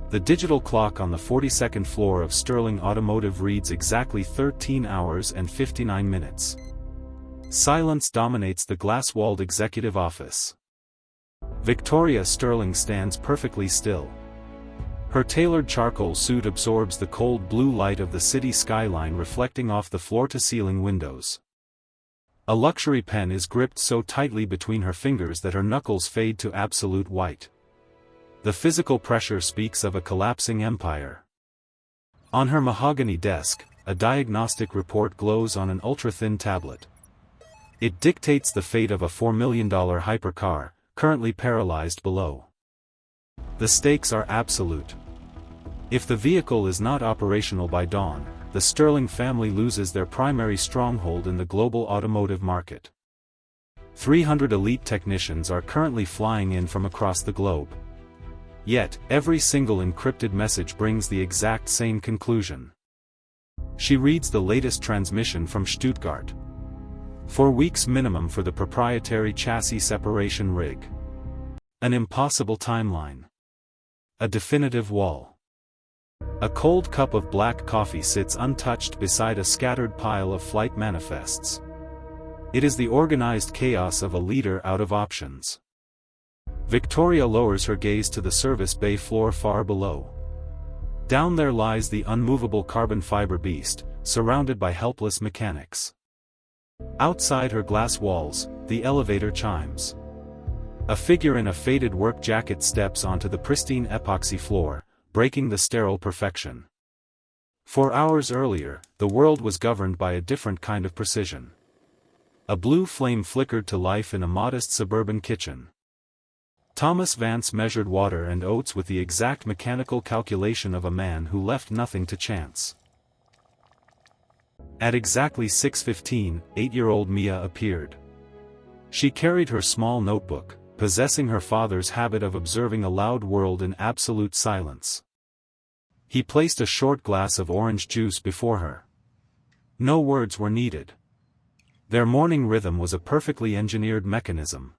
The digital clock on the 42nd floor of Sterling Automotive reads exactly 13 hours and 59 minutes. Silence dominates the glass-walled executive office. Victoria Sterling stands perfectly still. Her tailored charcoal suit absorbs the cold blue light of the city skyline reflecting off the floor-to-ceiling windows. A luxury pen is gripped so tightly between her fingers that her knuckles fade to absolute white. The physical pressure speaks of a collapsing empire. On her mahogany desk, a diagnostic report glows on an ultra-thin tablet. It dictates the fate of a $4 million hypercar, currently paralyzed below. The stakes are absolute. If the vehicle is not operational by dawn, the Sterling family loses their primary stronghold in the global automotive market. 300 elite technicians are currently flying in from across the globe. Yet, every single encrypted message brings the exact same conclusion. She reads the latest transmission from Stuttgart. 4 weeks minimum for the proprietary chassis separation rig. An impossible timeline. A definitive wall. A cold cup of black coffee sits untouched beside a scattered pile of flight manifests. It is the organized chaos of a leader out of options. Victoria lowers her gaze to the service bay floor far below. Down there lies the unmovable carbon fiber beast, surrounded by helpless mechanics. Outside her glass walls, the elevator chimes. A figure in a faded work jacket steps onto the pristine epoxy floor, breaking the sterile perfection. 4 hours earlier, the world was governed by a different kind of precision. A blue flame flickered to life in a modest suburban kitchen. Thomas Vance measured water and oats with the exact mechanical calculation of a man who left nothing to chance. At exactly 6:15, 8-year-old Mia appeared. She carried her small notebook, possessing her father's habit of observing a loud world in absolute silence. He placed a short glass of orange juice before her. No words were needed. Their morning rhythm was a perfectly engineered mechanism.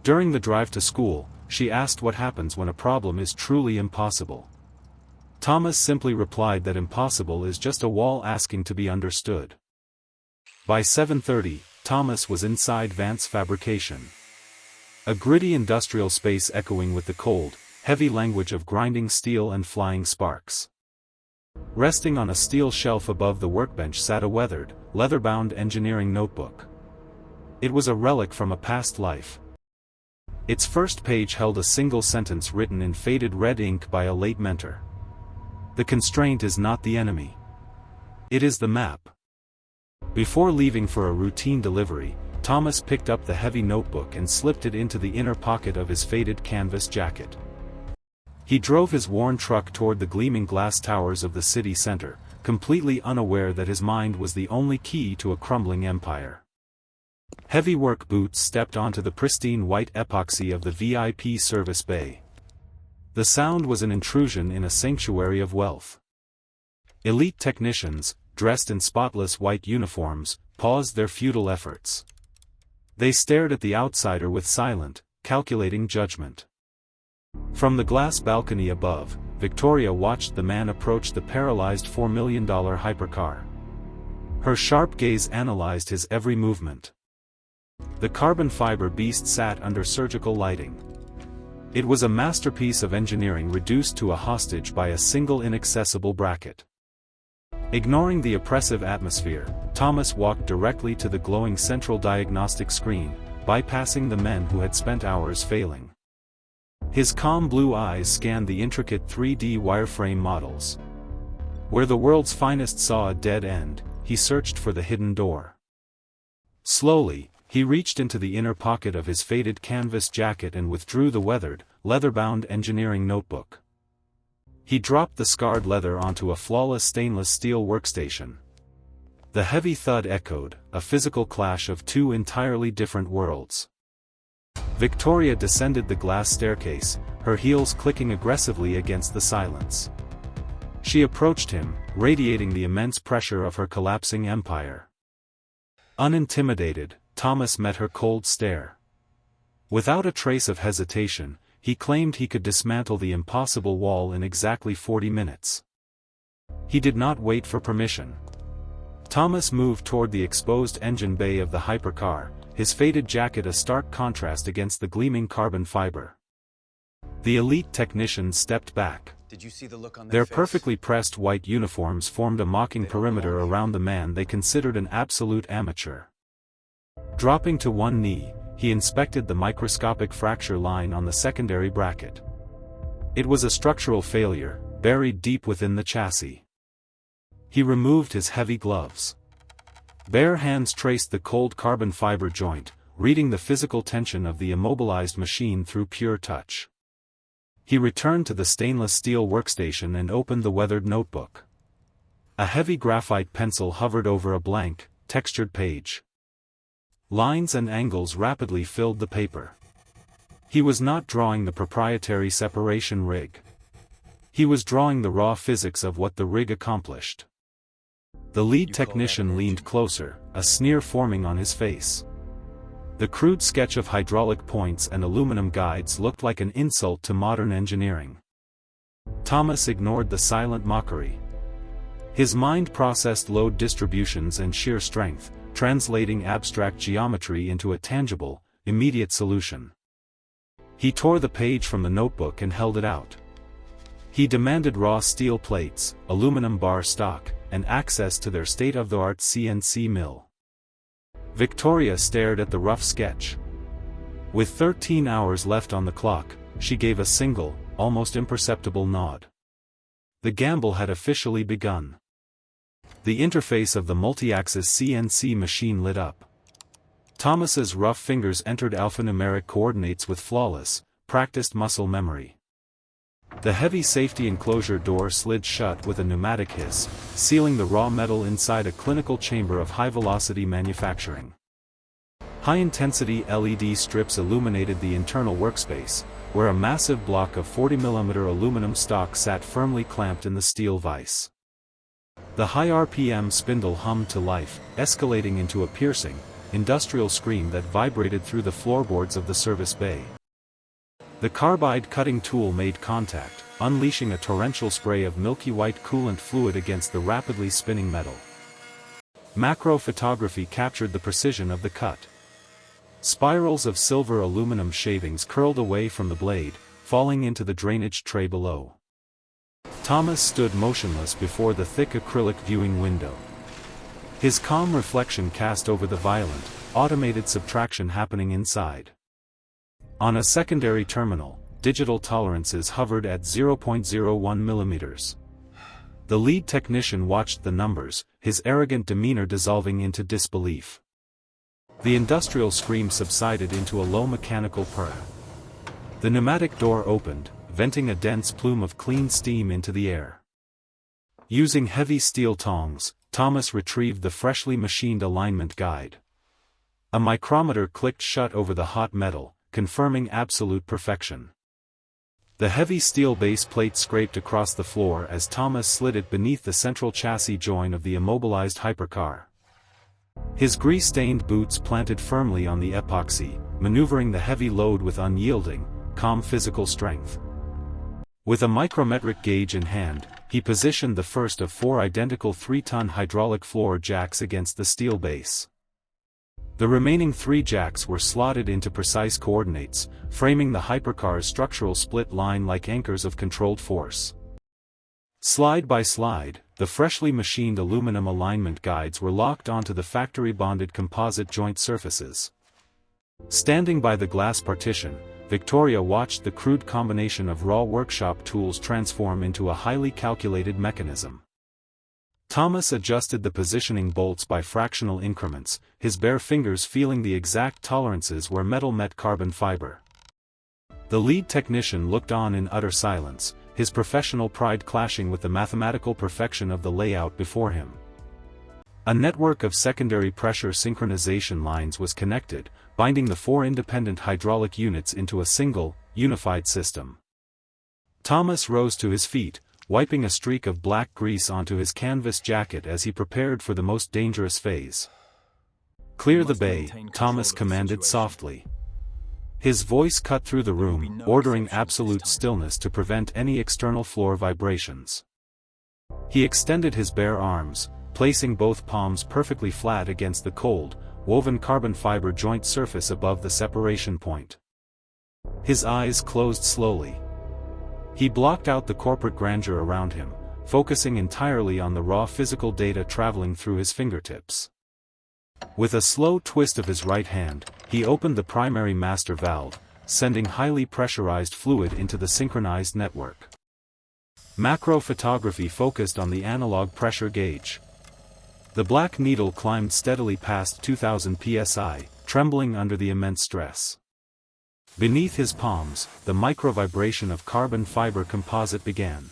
During the drive to school, she asked what happens when a problem is truly impossible. Thomas simply replied that impossible is just a wall asking to be understood. By 7:30, Thomas was inside Vance Fabrication. A gritty industrial space echoing with the cold, heavy language of grinding steel and flying sparks. Resting on a steel shelf above the workbench sat a weathered, leather-bound engineering notebook. It was a relic from a past life. Its first page held a single sentence written in faded red ink by a late mentor. The constraint is not the enemy. It is the map. Before leaving for a routine delivery, Thomas picked up the heavy notebook and slipped it into the inner pocket of his faded canvas jacket. He drove his worn truck toward the gleaming glass towers of the city center, completely unaware that his mind was the only key to a crumbling empire. Heavy work boots stepped onto the pristine white epoxy of the VIP service bay. The sound was an intrusion in a sanctuary of wealth. Elite technicians, dressed in spotless white uniforms, paused their futile efforts. They stared at the outsider with silent, calculating judgment. From the glass balcony above, Victoria watched the man approach the paralyzed $4 million hypercar. Her sharp gaze analyzed his every movement. The carbon fiber beast sat under surgical lighting. It was a masterpiece of engineering reduced to a hostage by a single inaccessible bracket. Ignoring the oppressive atmosphere, Thomas walked directly to the glowing central diagnostic screen, bypassing the men who had spent hours failing. His calm blue eyes scanned the intricate 3D wireframe models. Where the world's finest saw a dead end, he searched for the hidden door. Slowly, he reached into the inner pocket of his faded canvas jacket and withdrew the weathered, leather-bound engineering notebook. He dropped the scarred leather onto a flawless stainless steel workstation. The heavy thud echoed, a physical clash of two entirely different worlds. Victoria descended the glass staircase, her heels clicking aggressively against the silence. She approached him, radiating the immense pressure of her collapsing empire. Unintimidated, Thomas met her cold stare. Without a trace of hesitation, he claimed he could dismantle the impossible wall in exactly 40 minutes. He did not wait for permission. Thomas moved toward the exposed engine bay of the hypercar, his faded jacket a stark contrast against the gleaming carbon fiber. The elite technicians stepped back. Did you see the look on Their face? perfectly pressed white uniforms formed a mocking perimeter around the man they considered an absolute amateur. Dropping to one knee, he inspected the microscopic fracture line on the secondary bracket. It was a structural failure, buried deep within the chassis. He removed his heavy gloves. Bare hands traced the cold carbon fiber joint, reading the physical tension of the immobilized machine through pure touch. He returned to the stainless steel workstation and opened the weathered notebook. A heavy graphite pencil hovered over a blank, textured page. Lines and angles rapidly filled the paper. He was not drawing the proprietary separation rig. He was drawing the raw physics of what the rig accomplished. The lead technician leaned closer, a sneer forming on his face. The crude sketch of hydraulic points and aluminum guides looked like an insult to modern engineering. Thomas ignored the silent mockery. His mind processed load distributions and shear strength, translating abstract geometry into a tangible, immediate solution. He tore the page from the notebook and held it out. He demanded raw steel plates, aluminum bar stock, and access to their state-of-the-art CNC mill. Victoria stared at the rough sketch. With 13 hours left on the clock, she gave a single, almost imperceptible nod. The gamble had officially begun. The interface of the multi-axis CNC machine lit up. Thomas's rough fingers entered alphanumeric coordinates with flawless, practiced muscle memory. The heavy safety enclosure door slid shut with a pneumatic hiss, sealing the raw metal inside a clinical chamber of high-velocity manufacturing. High-intensity LED strips illuminated the internal workspace, where a massive block of 40mm aluminum stock sat firmly clamped in the steel vise. The high RPM spindle hummed to life, escalating into a piercing, industrial scream that vibrated through the floorboards of the service bay. The carbide cutting tool made contact, unleashing a torrential spray of milky white coolant fluid against the rapidly spinning metal. Macro photography captured the precision of the cut. Spirals of silver aluminum shavings curled away from the blade, falling into the drainage tray below. Thomas stood motionless before the thick acrylic viewing window. His calm reflection cast over the violent, automated subtraction happening inside. On a secondary terminal, digital tolerances hovered at 0.01 mm. The lead technician watched the numbers, his arrogant demeanor dissolving into disbelief. The industrial scream subsided into a low mechanical purr. The pneumatic door opened, venting a dense plume of clean steam into the air. Using heavy steel tongs, Thomas retrieved the freshly machined alignment guide. A micrometer clicked shut over the hot metal, confirming absolute perfection. The heavy steel base plate scraped across the floor as Thomas slid it beneath the central chassis join of the immobilized hypercar. His grease-stained boots planted firmly on the epoxy, maneuvering the heavy load with unyielding, calm physical strength. With a micrometric gauge in hand, he positioned the first of 4 identical 3-ton hydraulic floor jacks against the steel base. The remaining 3 jacks were slotted into precise coordinates, framing the hypercar's structural split line like anchors of controlled force. Slide by slide, the freshly machined aluminum alignment guides were locked onto the factory-bonded composite joint surfaces. Standing by the glass partition, Victoria watched the crude combination of raw workshop tools transform into a highly calculated mechanism. Thomas adjusted the positioning bolts by fractional increments, his bare fingers feeling the exact tolerances where metal met carbon fiber. The lead technician looked on in utter silence, his professional pride clashing with the mathematical perfection of the layout before him. A network of secondary pressure synchronization lines was connected, binding the 4 independent hydraulic units into a single, unified system. Thomas rose to his feet, wiping a streak of black grease onto his canvas jacket as he prepared for the most dangerous phase. "Clear the bay," Thomas commanded softly. His voice cut through the room, ordering absolute stillness to prevent any external floor vibrations. He extended his bare arms, placing both palms perfectly flat against the cold, woven carbon fiber joint surface above the separation point. His eyes closed slowly. He blocked out the corporate grandeur around him, focusing entirely on the raw physical data traveling through his fingertips. With a slow twist of his right hand, he opened the primary master valve, sending highly pressurized fluid into the synchronized network. Macro photography focused on the analog pressure gauge. The black needle climbed steadily past 2000 psi, trembling under the immense stress. Beneath his palms, the micro-vibration of carbon fiber composite began.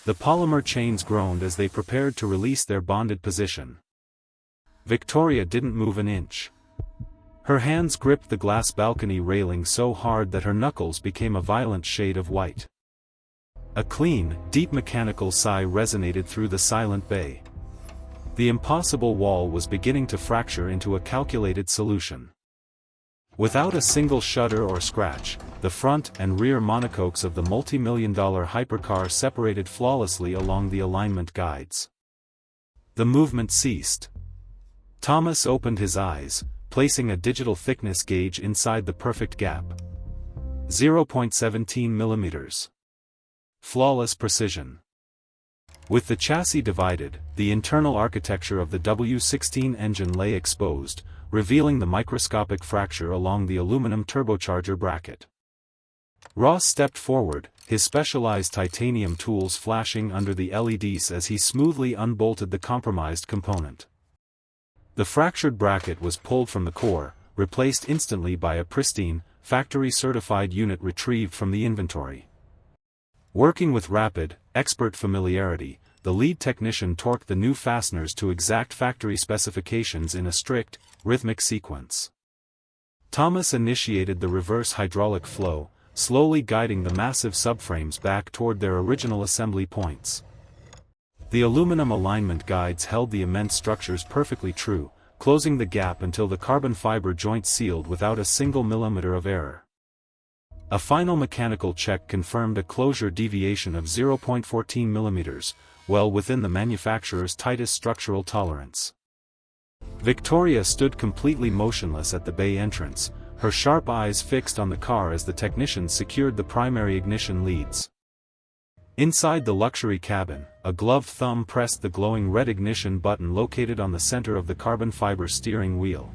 The polymer chains groaned as they prepared to release their bonded position. Victoria didn't move an inch. Her hands gripped the glass balcony railing so hard that her knuckles became a violent shade of white. A clean, deep mechanical sigh resonated through the silent bay. The impossible wall was beginning to fracture into a calculated solution. Without a single shudder or scratch, the front and rear monocoques of the multi-million-dollar hypercar separated flawlessly along the alignment guides. The movement ceased. Thomas opened his eyes, placing a digital thickness gauge inside the perfect gap. 0.17 millimeters. Flawless precision. With the chassis divided, the internal architecture of the W16 engine lay exposed, revealing the microscopic fracture along the aluminum turbocharger bracket. Ross stepped forward, his specialized titanium tools flashing under the LEDs as he smoothly unbolted the compromised component. The fractured bracket was pulled from the core, replaced instantly by a pristine, factory-certified unit retrieved from the inventory. Working with rapid, expert familiarity, the lead technician torqued the new fasteners to exact factory specifications in a strict, rhythmic sequence. Thomas initiated the reverse hydraulic flow, slowly guiding the massive subframes back toward their original assembly points. The aluminum alignment guides held the immense structures perfectly true, closing the gap until the carbon fiber joint sealed without a single millimeter of error. A final mechanical check confirmed a closure deviation of 0.14 millimeters, well within the manufacturer's tightest structural tolerance. Victoria stood completely motionless at the bay entrance, her sharp eyes fixed on the car as the technicians secured the primary ignition leads. Inside the luxury cabin, a gloved thumb pressed the glowing red ignition button located on the center of the carbon fiber steering wheel.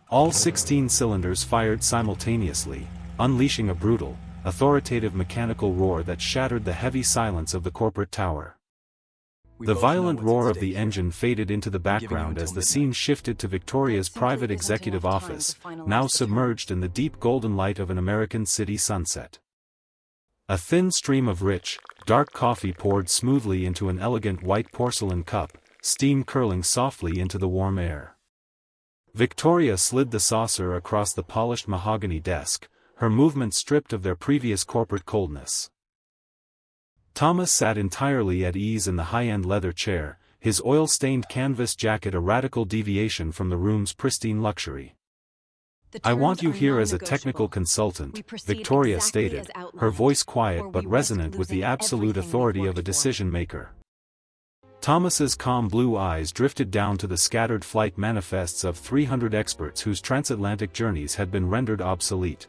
All 16 cylinders fired simultaneously, unleashing a brutal, authoritative mechanical roar that shattered the heavy silence of the corporate tower. The violent roar of the engine faded into the background as the scene shifted to Victoria's private executive office, now submerged in the deep golden light of an American city sunset. A thin stream of rich, dark coffee poured smoothly into an elegant white porcelain cup, steam curling softly into the warm air. Victoria slid the saucer across the polished mahogany desk, her movements stripped of their previous corporate coldness. Thomas sat entirely at ease in the high-end leather chair, his oil-stained canvas jacket a radical deviation from the room's pristine luxury. "I want you here as a technical consultant," Victoria stated, her voice quiet but resonant with the absolute authority of a decision-maker. Thomas's calm blue eyes drifted down to the scattered flight manifests of 300 experts whose transatlantic journeys had been rendered obsolete.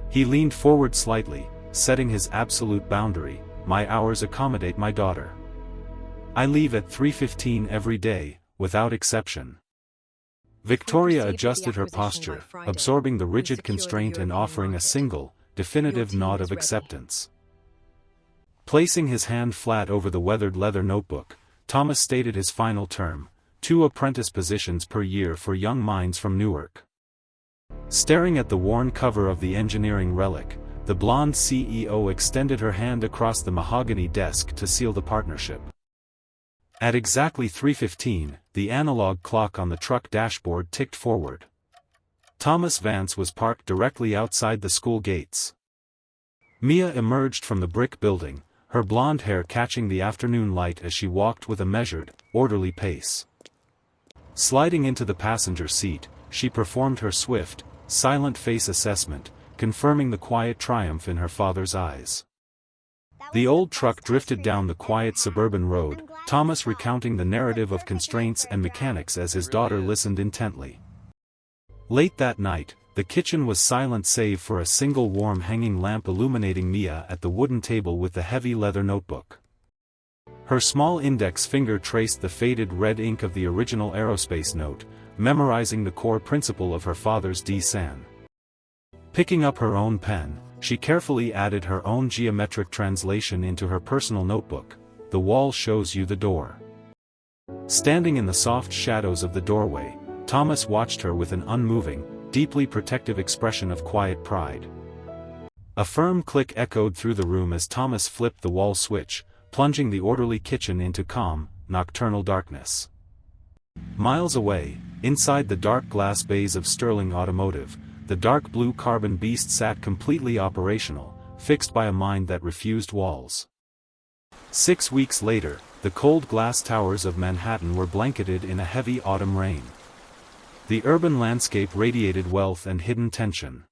He leaned forward slightly, setting his absolute boundary: "My hours accommodate my daughter. I leave at 3:15 every day, without exception." Victoria adjusted her posture, absorbing the rigid constraint and offering a single, definitive nod of acceptance. Placing his hand flat over the weathered leather notebook, Thomas stated his final term: 2 apprentice positions per year for young minds from Newark. Staring at the worn cover of the engineering relic, the blonde CEO extended her hand across the mahogany desk to seal the partnership. At exactly 3:15, the analog clock on the truck dashboard ticked forward. Thomas Vance was parked directly outside the school gates. Mia emerged from the brick building, her blonde hair catching the afternoon light as she walked with a measured, orderly pace. Sliding into the passenger seat, she performed her swift, silent face assessment, confirming the quiet triumph in her father's eyes. The old truck drifted down the quiet suburban road, Thomas recounting the narrative of constraints and mechanics as his daughter listened intently. Late that night, the kitchen was silent save for a single warm hanging lamp illuminating Mia at the wooden table with the heavy leather notebook. Her small index finger traced the faded red ink of the original aerospace note, memorizing the core principle of her father's D-San. Picking up her own pen, she carefully added her own geometric translation into her personal notebook. The wall shows you the door. Standing in the soft shadows of the doorway, Thomas watched her with an unmoving, deeply protective expression of quiet pride. A firm click echoed through the room as Thomas flipped the wall switch, plunging the orderly kitchen into calm, nocturnal darkness. Miles away, inside the dark glass bays of Sterling Automotive, the dark blue carbon beast sat completely operational, fixed by a mind that refused walls. 6 weeks later, the cold glass towers of Manhattan were blanketed in a heavy autumn rain. The urban landscape radiated wealth and hidden tension.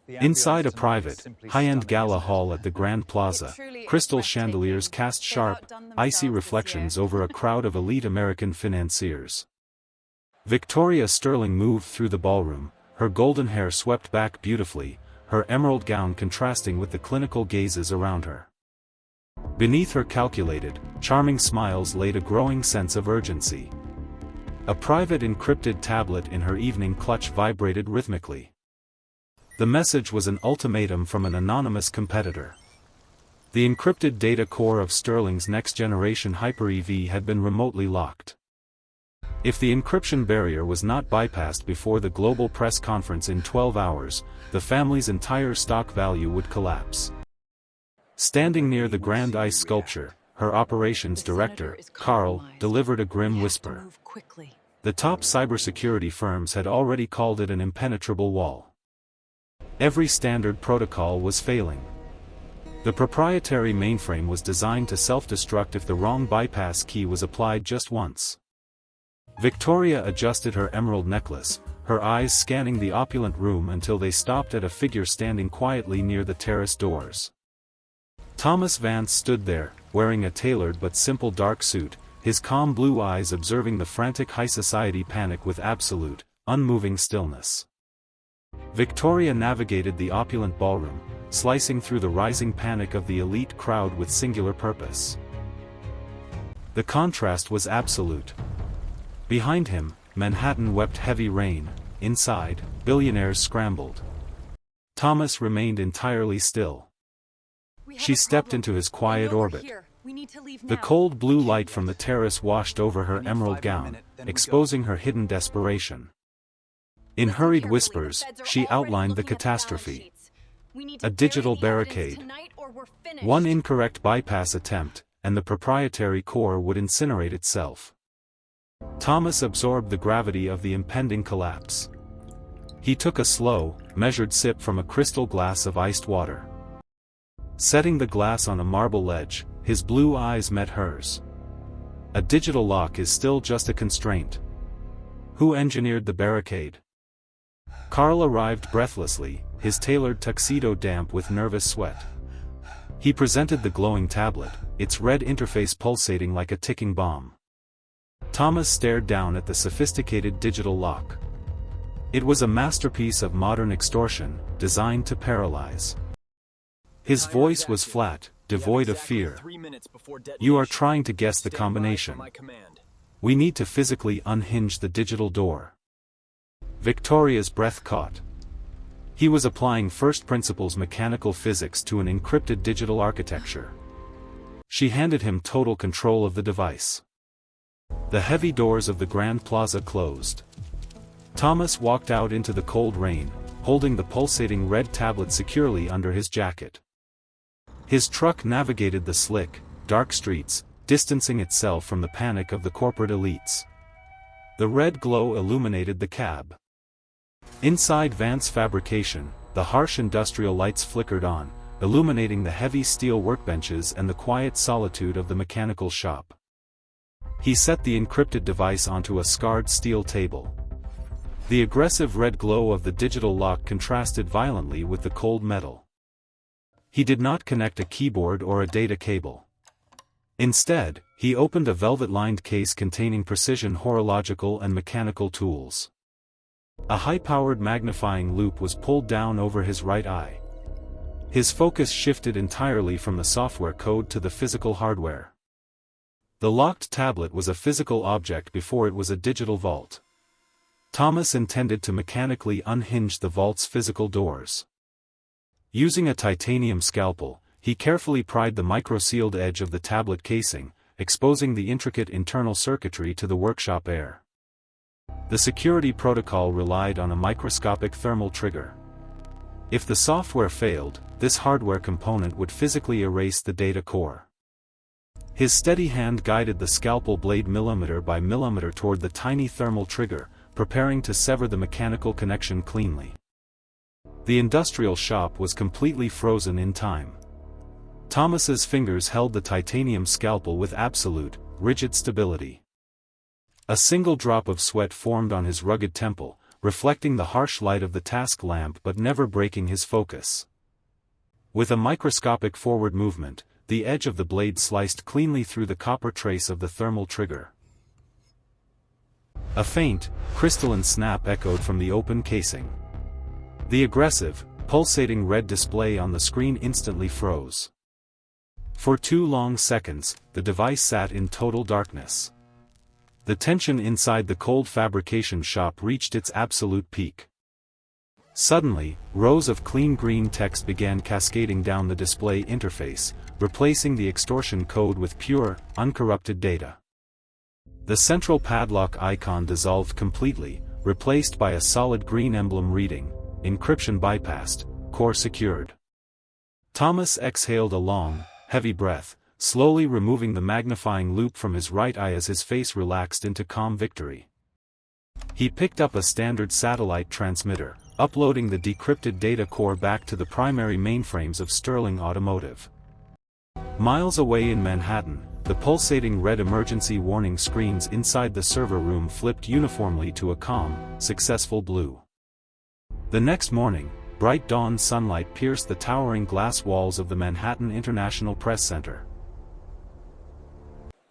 Inside a private, high-end gala hall at the Grand Plaza, crystal chandeliers cast sharp, icy reflections over a crowd of elite American financiers. Victoria Sterling moved through the ballroom, her golden hair swept back beautifully, her emerald gown contrasting with the clinical gazes around her. Beneath her calculated, charming smiles laid a growing sense of urgency. A private encrypted tablet in her evening clutch vibrated rhythmically. The message was an ultimatum from an anonymous competitor. The encrypted data core of Sterling's next-generation Hyper-EV had been remotely locked. If the encryption barrier was not bypassed before the global press conference in 12 hours, the family's entire stock value would collapse. Standing near the grand ice sculpture, her operations director, Carl, delivered a grim whisper. The top cybersecurity firms had already called it an impenetrable wall. Every standard protocol was failing. The proprietary mainframe was designed to self-destruct if the wrong bypass key was applied just once. Victoria adjusted her emerald necklace, her eyes scanning the opulent room until they stopped at a figure standing quietly near the terrace doors. Thomas Vance stood there, wearing a tailored but simple dark suit, his calm blue eyes observing the frantic high society panic with absolute, unmoving stillness. Victoria navigated the opulent ballroom, slicing through the rising panic of the elite crowd with singular purpose. The contrast was absolute. Behind him, Manhattan wept heavy rain, inside, billionaires scrambled. Thomas remained entirely still. She stepped into his quiet orbit. The cold blue light from the terrace washed over her emerald gown, exposing her hidden desperation. In hurried whispers, she outlined the catastrophe. A digital barricade. One incorrect bypass attempt, and the proprietary core would incinerate itself. Thomas absorbed the gravity of the impending collapse. He took a slow, measured sip from a crystal glass of iced water. Setting the glass on a marble ledge, his blue eyes met hers. A digital lock is still just a constraint. Who engineered the barricade? Carl arrived breathlessly, his tailored tuxedo damp with nervous sweat. He presented the glowing tablet, its red interface pulsating like a ticking bomb. Thomas stared down at the sophisticated digital lock. It was a masterpiece of modern extortion, designed to paralyze. His voice was flat, devoid of fear. You are trying to guess the combination. We need to physically unhinge the digital door. Victoria's breath caught. He was applying first principles mechanical physics to an encrypted digital architecture. She handed him total control of the device. The heavy doors of the Grand Plaza closed. Thomas walked out into the cold rain, holding the pulsating red tablet securely under his jacket. His truck navigated the slick, dark streets, distancing itself from the panic of the corporate elites. The red glow illuminated the cab. Inside Vance Fabrication, the harsh industrial lights flickered on, illuminating the heavy steel workbenches and the quiet solitude of the mechanical shop. He set the encrypted device onto a scarred steel table. The aggressive red glow of the digital lock contrasted violently with the cold metal. He did not connect a keyboard or a data cable. Instead, he opened a velvet-lined case containing precision horological and mechanical tools. A high-powered magnifying loupe was pulled down over his right eye. His focus shifted entirely from the software code to the physical hardware. The locked tablet was a physical object before it was a digital vault. Thomas intended to mechanically unhinge the vault's physical doors. Using a titanium scalpel, he carefully pried the micro-sealed edge of the tablet casing, exposing the intricate internal circuitry to the workshop air. The security protocol relied on a microscopic thermal trigger. If the software failed, this hardware component would physically erase the data core. His steady hand guided the scalpel blade millimeter by millimeter toward the tiny thermal trigger, preparing to sever the mechanical connection cleanly. The industrial shop was completely frozen in time. Thomas's fingers held the titanium scalpel with absolute, rigid stability. A single drop of sweat formed on his rugged temple, reflecting the harsh light of the task lamp but never breaking his focus. With a microscopic forward movement, the edge of the blade sliced cleanly through the copper trace of the thermal trigger. A faint, crystalline snap echoed from the open casing. The aggressive, pulsating red display on the screen instantly froze. For 2 long seconds, the device sat in total darkness. The tension inside the cold fabrication shop reached its absolute peak. Suddenly, rows of clean green text began cascading down the display interface, replacing the extortion code with pure, uncorrupted data. The central padlock icon dissolved completely, replaced by a solid green emblem reading, "Encryption bypassed, core secured." Thomas exhaled a long, heavy breath, slowly removing the magnifying loupe from his right eye as his face relaxed into calm victory. He picked up a standard satellite transmitter, uploading the decrypted data core back to the primary mainframes of Sterling Automotive. Miles away in Manhattan, the pulsating red emergency warning screens inside the server room flipped uniformly to a calm, successful blue. The next morning, bright dawn sunlight pierced the towering glass walls of the Manhattan International Press Center.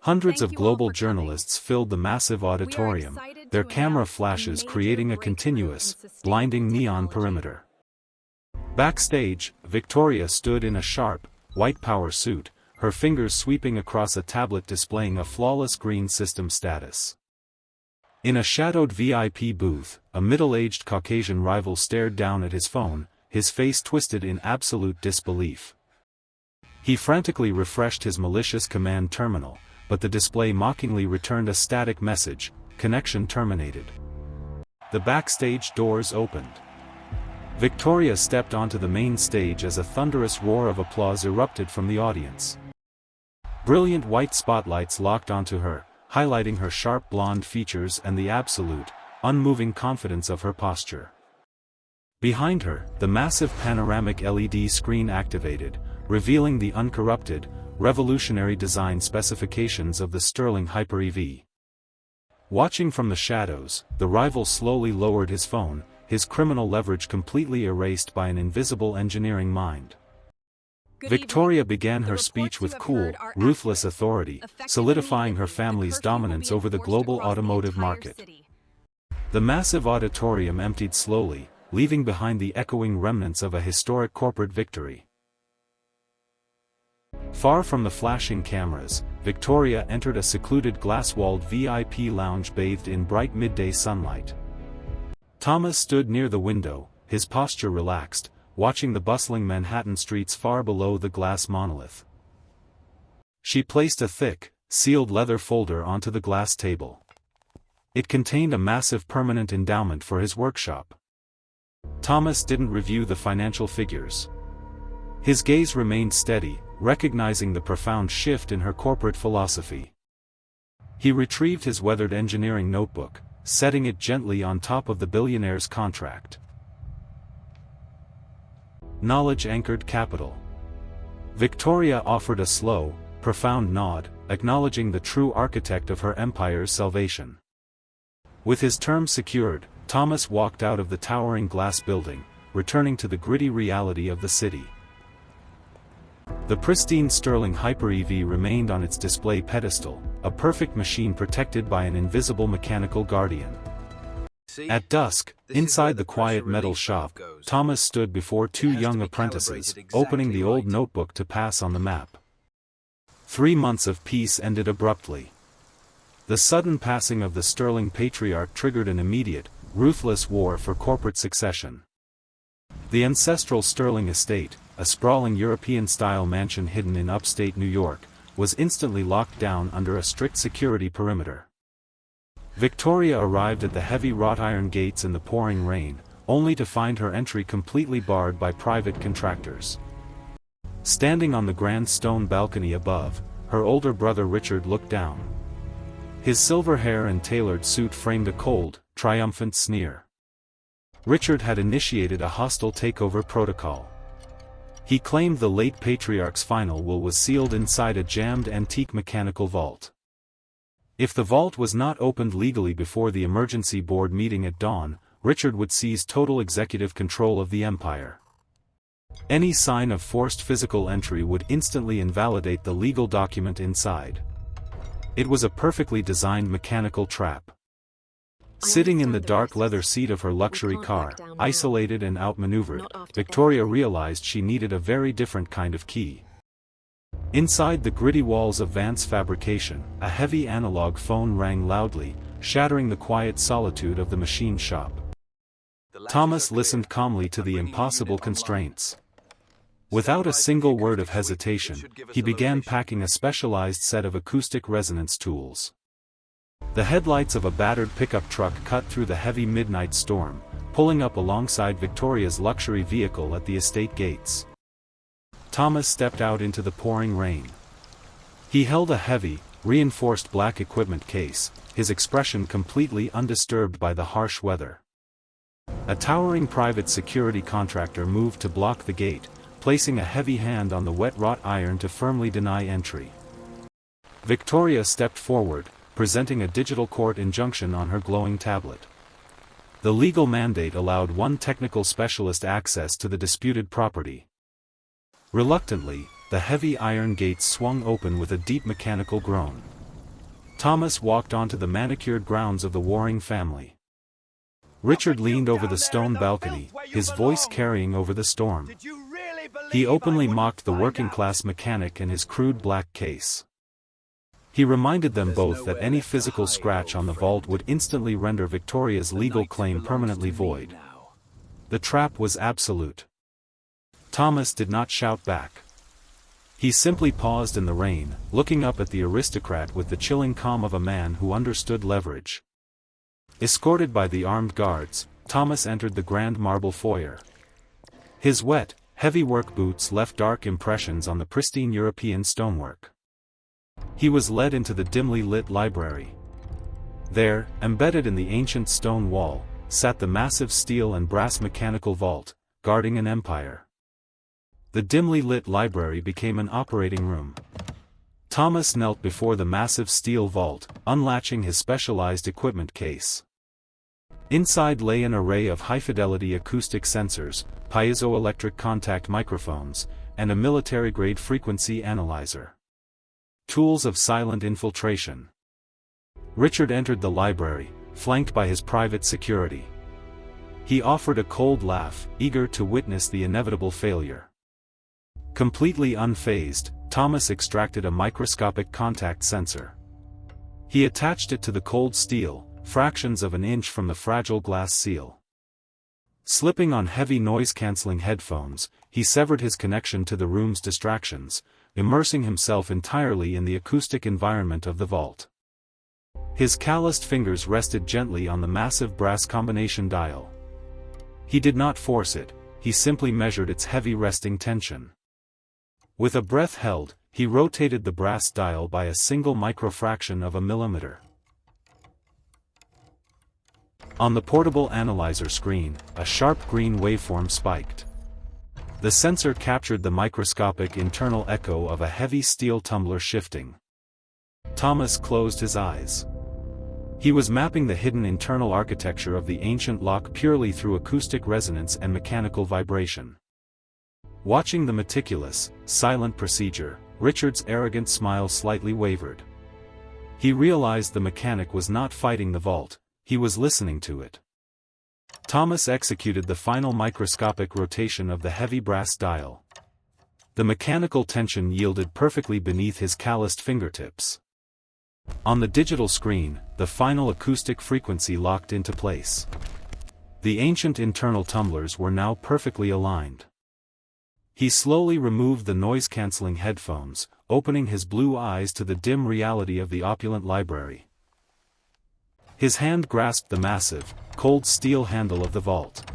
Hundreds of global journalists filled the massive auditorium, their camera flashes creating a continuous, blinding neon perimeter. Backstage, Victoria stood in a sharp, white power suit, her fingers sweeping across a tablet displaying a flawless green system status. In a shadowed VIP booth, a middle-aged Caucasian rival stared down at his phone, his face twisted in absolute disbelief. He frantically refreshed his malicious command terminal, but the display mockingly returned a static message: "Connection terminated." The backstage doors opened. Victoria stepped onto the main stage as a thunderous roar of applause erupted from the audience. Brilliant white spotlights locked onto her, highlighting her sharp blonde features and the absolute, unmoving confidence of her posture. Behind her, the massive panoramic LED screen activated, revealing the uncorrupted, revolutionary design specifications of the Sterling Hyper-EV. Watching from the shadows, the rival slowly lowered his phone, his criminal leverage completely erased by an invisible engineering mind. Victoria began her speech with cool, ruthless authority, solidifying her family's dominance over the global automotive market. The massive auditorium emptied slowly, leaving behind the echoing remnants of a historic corporate victory. Far from the flashing cameras, Victoria entered a secluded glass-walled VIP lounge bathed in bright midday sunlight. Thomas stood near the window, his posture relaxed, watching the bustling Manhattan streets far below the glass monolith. She placed a thick, sealed leather folder onto the glass table. It contained a massive permanent endowment for his workshop. Thomas didn't review the financial figures. His gaze remained steady, recognizing the profound shift in her corporate philosophy. He retrieved his weathered engineering notebook, setting it gently on top of the billionaire's contract. Knowledge-anchored capital. Victoria offered a slow, profound nod, acknowledging the true architect of her empire's salvation. With his terms secured, Thomas walked out of the towering glass building, returning to the gritty reality of the city. The pristine Sterling Hyper-EV remained on its display pedestal, a perfect machine protected by an invisible mechanical guardian. At dusk, inside the quiet metal shop, Thomas stood before two young apprentices, opening the old notebook to pass on the map. 3 months of peace ended abruptly. The sudden passing of the Sterling Patriarch triggered an immediate, ruthless war for corporate succession. The ancestral Sterling estate, a sprawling European-style mansion hidden in upstate New York, was instantly locked down under a strict security perimeter. Victoria arrived at the heavy wrought iron gates in the pouring rain, only to find her entry completely barred by private contractors. Standing on the grand stone balcony above, her older brother Richard looked down. His silver hair and tailored suit framed a cold, triumphant sneer. Richard had initiated a hostile takeover protocol. He claimed the late patriarch's final will was sealed inside a jammed antique mechanical vault. If the vault was not opened legally before the emergency board meeting at dawn, Richard would seize total executive control of the empire. Any sign of forced physical entry would instantly invalidate the legal document inside. It was a perfectly designed mechanical trap. Sitting in the dark leather seat of her luxury car, isolated and outmaneuvered, Victoria realized she needed a very different kind of key. Inside the gritty walls of Vance Fabrication, a heavy analog phone rang loudly, shattering the quiet solitude of the machine shop. Thomas listened calmly to the impossible constraints. Without a single word of hesitation, he began packing a specialized set of acoustic resonance tools. The headlights of a battered pickup truck cut through the heavy midnight storm, pulling up alongside Victoria's luxury vehicle at the estate gates. Thomas stepped out into the pouring rain. He held a heavy, reinforced black equipment case, his expression completely undisturbed by the harsh weather. A towering private security contractor moved to block the gate, placing a heavy hand on the wet wrought iron to firmly deny entry. Victoria stepped forward, presenting a digital court injunction on her glowing tablet. The legal mandate allowed one technical specialist access to the disputed property. Reluctantly, the heavy iron gates swung open with a deep mechanical groan. Thomas walked onto the manicured grounds of the warring family. Richard leaned over the stone balcony, his voice carrying over the storm. He openly mocked the working-class mechanic and his crude black case. He reminded them both that any physical scratch on the vault would instantly render Victoria's legal claim permanently void. The trap was absolute. Thomas did not shout back. He simply paused in the rain, looking up at the aristocrat with the chilling calm of a man who understood leverage. Escorted by the armed guards, Thomas entered the grand marble foyer. His wet, heavy work boots left dark impressions on the pristine European stonework. He was led into the dimly lit library. There, embedded in the ancient stone wall, sat the massive steel and brass mechanical vault, guarding an empire. The dimly lit library became an operating room. Thomas knelt before the massive steel vault, unlatching his specialized equipment case. Inside lay an array of high-fidelity acoustic sensors, piezoelectric contact microphones, and a military-grade frequency analyzer. Tools of silent infiltration. Richard entered the library, flanked by his private security. He offered a cold laugh, eager to witness the inevitable failure. Completely unfazed, Thomas extracted a microscopic contact sensor. He attached it to the cold steel, fractions of an inch from the fragile glass seal. Slipping on heavy noise-canceling headphones, he severed his connection to the room's distractions, immersing himself entirely in the acoustic environment of the vault. His calloused fingers rested gently on the massive brass combination dial. He did not force it, he simply measured its heavy resting tension. With a breath held, he rotated the brass dial by a single microfraction of a millimeter. On the portable analyzer screen, a sharp green waveform spiked. The sensor captured the microscopic internal echo of a heavy steel tumbler shifting. Thomas closed his eyes. He was mapping the hidden internal architecture of the ancient lock purely through acoustic resonance and mechanical vibration. Watching the meticulous, silent procedure, Richard's arrogant smile slightly wavered. He realized the mechanic was not fighting the vault, he was listening to it. Thomas executed the final microscopic rotation of the heavy brass dial. The mechanical tension yielded perfectly beneath his calloused fingertips. On the digital screen, the final acoustic frequency locked into place. The ancient internal tumblers were now perfectly aligned. He slowly removed the noise-canceling headphones, opening his blue eyes to the dim reality of the opulent library. His hand grasped the massive, cold steel handle of the vault.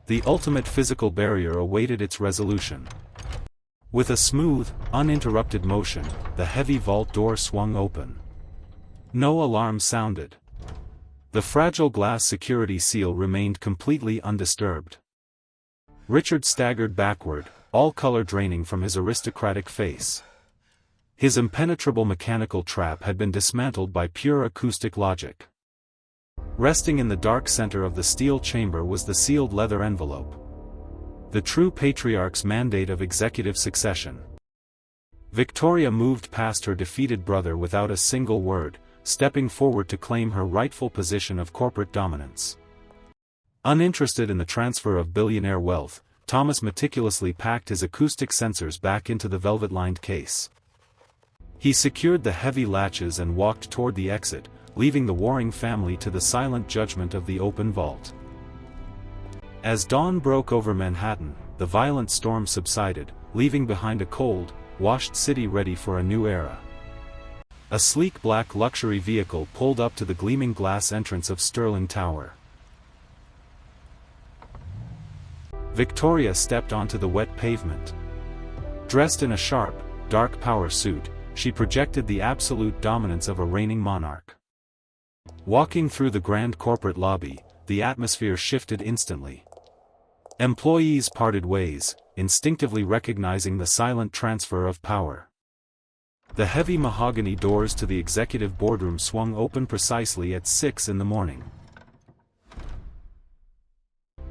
The ultimate physical barrier awaited its resolution. With a smooth, uninterrupted motion, the heavy vault door swung open. No alarm sounded. The fragile glass security seal remained completely undisturbed. Richard staggered backward, all color draining from his aristocratic face. His impenetrable mechanical trap had been dismantled by pure acoustic logic. Resting in the dark center of the steel chamber was the sealed leather envelope. The true patriarch's mandate of executive succession. Victoria moved past her defeated brother without a single word, stepping forward to claim her rightful position of corporate dominance. Uninterested in the transfer of billionaire wealth, Thomas meticulously packed his acoustic sensors back into the velvet-lined case. He secured the heavy latches and walked toward the exit, leaving the warring family to the silent judgment of the open vault. As dawn broke over Manhattan, the violent storm subsided, leaving behind a cold, washed city ready for a new era. A sleek black luxury vehicle pulled up to the gleaming glass entrance of Sterling Tower. Victoria stepped onto the wet pavement. Dressed in a sharp, dark power suit, she projected the absolute dominance of a reigning monarch. Walking through the grand corporate lobby, the atmosphere shifted instantly. Employees parted ways, instinctively recognizing the silent transfer of power. The heavy mahogany doors to the executive boardroom swung open precisely at 6 in the morning.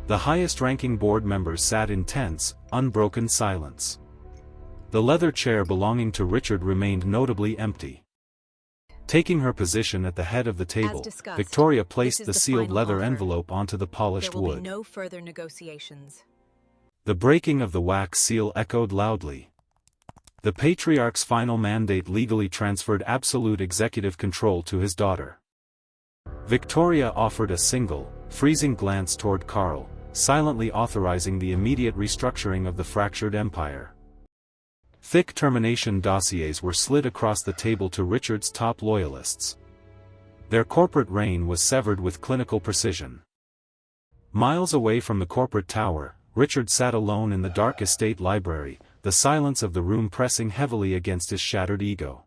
The highest-ranking board members sat in tense, unbroken silence. The leather chair belonging to Richard remained notably empty. Taking her position at the head of the table, Victoria placed the sealed leather envelope onto the polished wood. There will be no further negotiations. The breaking of the wax seal echoed loudly. The patriarch's final mandate legally transferred absolute executive control to his daughter. Victoria offered a single, freezing glance toward Karl, silently authorizing the immediate restructuring of the fractured empire. Thick termination dossiers were slid across the table to Richard's top loyalists. Their corporate reign was severed with clinical precision. Miles away from the corporate tower, Richard sat alone in the dark estate library, the silence of the room pressing heavily against his shattered ego.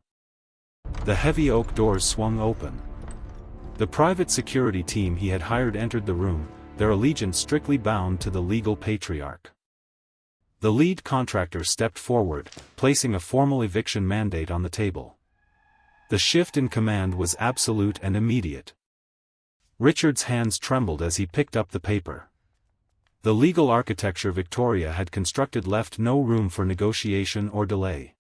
The heavy oak doors swung open. The private security team he had hired entered the room, their allegiance strictly bound to the legal patriarch. The lead contractor stepped forward, placing a formal eviction mandate on the table. The shift in command was absolute and immediate. Richard's hands trembled as he picked up the paper. The legal architecture Victoria had constructed left no room for negotiation or delay.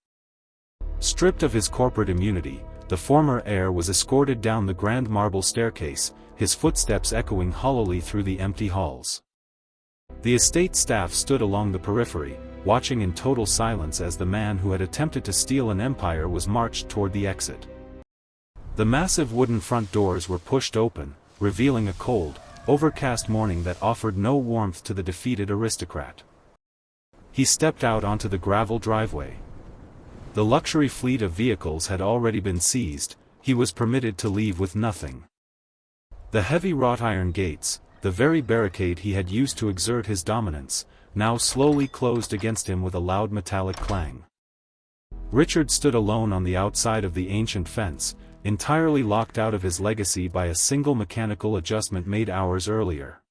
Stripped of his corporate immunity, the former heir was escorted down the grand marble staircase, his footsteps echoing hollowly through the empty halls. The estate staff stood along the periphery, watching in total silence as the man who had attempted to steal an empire was marched toward the exit. The massive wooden front doors were pushed open, revealing a cold, overcast morning that offered no warmth to the defeated aristocrat. He stepped out onto the gravel driveway. The luxury fleet of vehicles had already been seized, he was permitted to leave with nothing. The heavy wrought iron gates, the very barricade he had used to exert his dominance, now slowly closed against him with a loud metallic clang. Richard stood alone on the outside of the ancient fence, entirely locked out of his legacy by a single mechanical adjustment made hours earlier.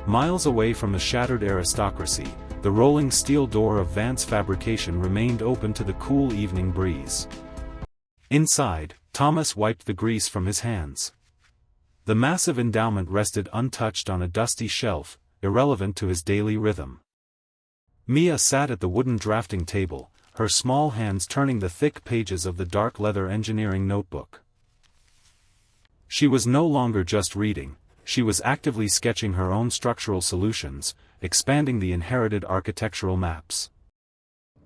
Miles away from the shattered aristocracy, the rolling steel door of Vance Fabrication remained open to the cool evening breeze. Inside, Thomas wiped the grease from his hands. The massive endowment rested untouched on a dusty shelf, irrelevant to his daily rhythm. Mia sat at the wooden drafting table, her small hands turning the thick pages of the dark leather engineering notebook. She was no longer just reading, she was actively sketching her own structural solutions, expanding the inherited architectural maps.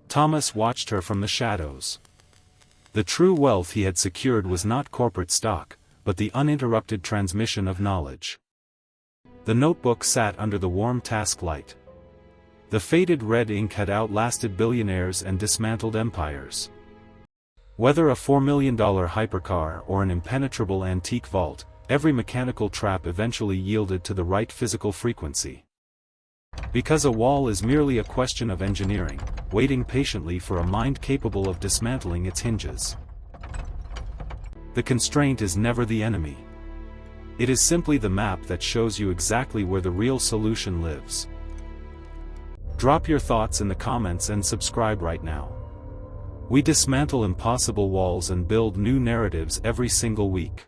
Thomas watched her from the shadows. The true wealth he had secured was not corporate stock, but the uninterrupted transmission of knowledge. The notebook sat under the warm task light. The faded red ink had outlasted billionaires and dismantled empires. Whether a $4 million hypercar or an impenetrable antique vault, every mechanical trap eventually yielded to the right physical frequency. Because a wall is merely a question of engineering, waiting patiently for a mind capable of dismantling its hinges. The constraint is never the enemy. It is simply the map that shows you exactly where the real solution lives. Drop your thoughts in the comments and subscribe right now. We dismantle impossible walls and build new narratives every single week.